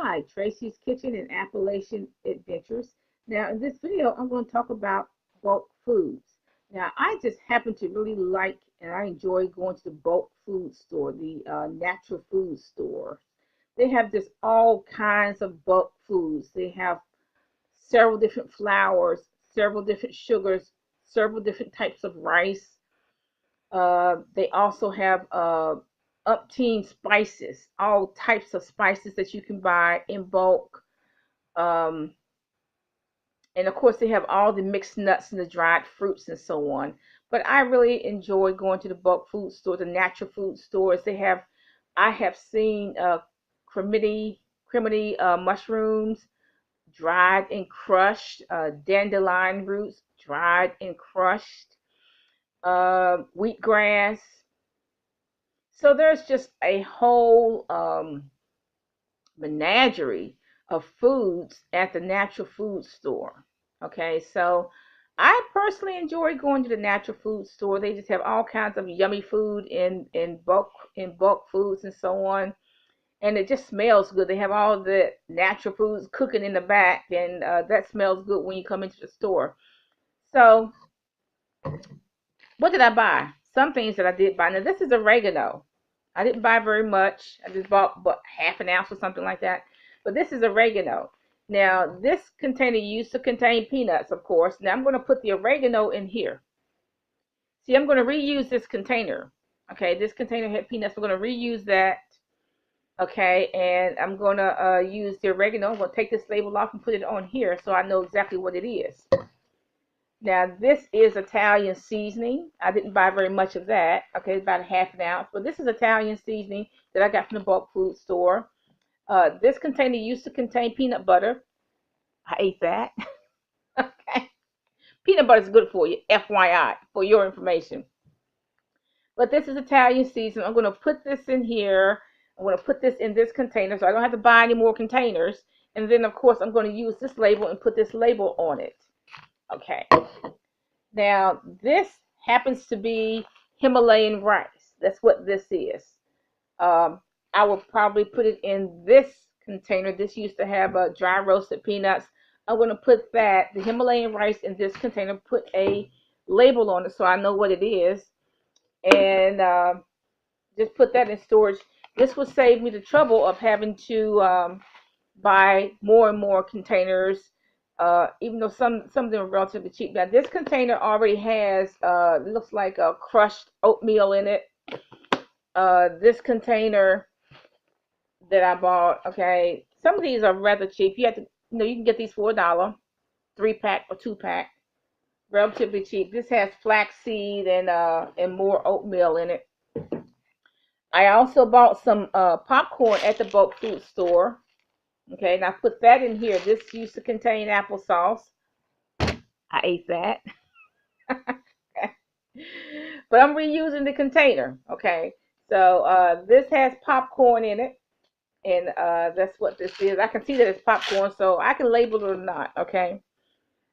Hi, Tracy's Kitchen and Appalachian Adventures. Now, in this video, I'm going to talk about bulk foods. Now, I just happen to really like and I enjoy going to the bulk food store, the natural food store. They have just all kinds of bulk foods. They have several different flours, several different sugars, several different types of rice. They also have umpteen spices, all types of spices that you can buy in bulk. Um, and of course, they have all the mixed nuts and the dried fruits and so on. But I really enjoy going to the bulk food store, the natural food stores. I have seen cremini mushrooms, dried and crushed, dandelion roots, dried and crushed, wheatgrass. So there's just a whole menagerie of foods at the natural food store. Okay, so I personally enjoy going to the natural food store. They just have all kinds of yummy food in bulk foods and so on, and it just smells good. They have all the natural foods cooking in the back, and that smells good when you come into the store. So what did I buy? Some things that I did buy. Now this is oregano. I didn't buy very much. I just bought but half an ounce or something like that. But this is oregano. Now this container used to contain peanuts, of course. Now I'm going to put the oregano in here. See, I'm going to reuse this container. Okay, this container had peanuts. I'm going to reuse that. Okay, and I'm going to use the oregano. I'm going to take this label off and put it on here so I know exactly what it is. Now this is Italian seasoning. I didn't buy very much of that. Okay, about a half an ounce. But this is Italian seasoning that I got from the bulk food store. This container used to contain peanut butter. I ate that. Okay. Peanut butter is good for you, FYI, for your information. But this is Italian seasoning. I'm going to put this in here. I'm going to put this in this container so I don't have to buy any more containers. And then, of course, I'm going to use this label and put this label on it. Okay. Now, this happens to be Himalayan rice. That's what this is. Um, I will probably put it in this container. This used to have dry roasted peanuts. I'm going to put the Himalayan rice in this container, put a label on it so I know what it is, and just put that in storage. This will save me the trouble of having to buy more and more containers, even though some of them are relatively cheap. Now this container already has looks like a crushed oatmeal in it. This container that I bought, okay, some of these are rather cheap. You have to, you can get these for $1, 3-pack or 2-pack, relatively cheap. This has flaxseed and more oatmeal in it. I also bought some popcorn at the bulk food store. Okay, and I put that in here. This used to contain applesauce. I ate that. But I'm reusing the container. Okay, so this has popcorn in it, and that's what this is. I can see that it's popcorn, so I can label it or not. Okay,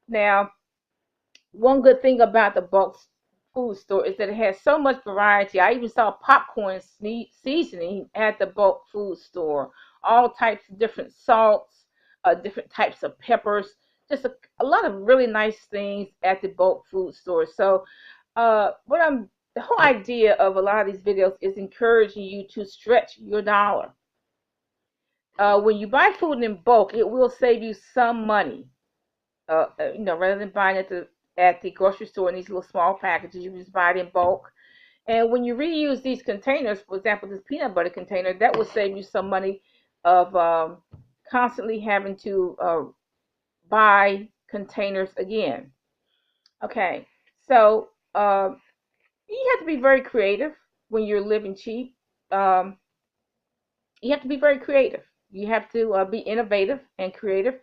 now one good thing about the bulk food store is that it has so much variety. I even saw popcorn seasoning at the bulk food store. All types of different salts, different types of peppers, just a lot of really nice things at the bulk food store. So, the whole idea of a lot of these videos is encouraging you to stretch your dollar. When you buy food in bulk, it will save you some money. Rather than buying at the grocery store in these little small packages, you just buy it in bulk. And when you reuse these containers, for example, this peanut butter container, that will save you some money of constantly having to buy containers again. Okay, so you have to be very creative when you're living cheap. Um, you have to be very creative. You have to be innovative and creative.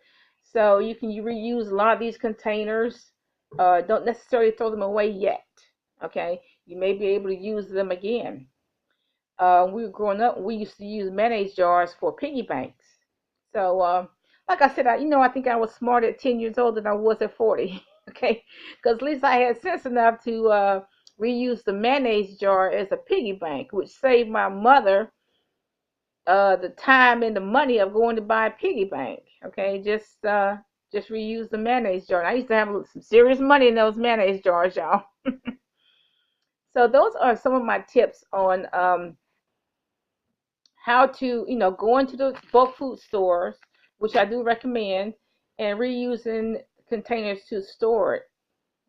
So you reuse a lot of these containers. Don't necessarily throw them away yet. Okay, you may be able to use them again. We were growing up, we used to use mayonnaise jars for piggy banks. So, like I said, I think I was smarter at 10 years old than I was at 40. Okay, because at least I had sense enough to reuse the mayonnaise jar as a piggy bank, which saved my mother the time and the money of going to buy a piggy bank. Okay, just reuse the mayonnaise jar. I used to have some serious money in those mayonnaise jars, y'all. So those are some of my tips on how to, go into the bulk food stores, which I do recommend, and reusing containers to store it.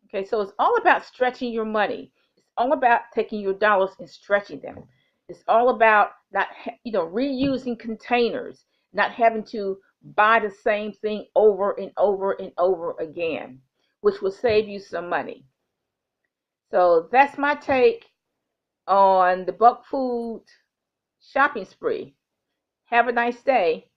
Okay, so it's all about stretching your money. It's all about taking your dollars and stretching them. It's all about not, reusing containers, not having to buy the same thing over and over and over again, which will save you some money. So that's my take on the bulk food shopping spree. Have a nice day.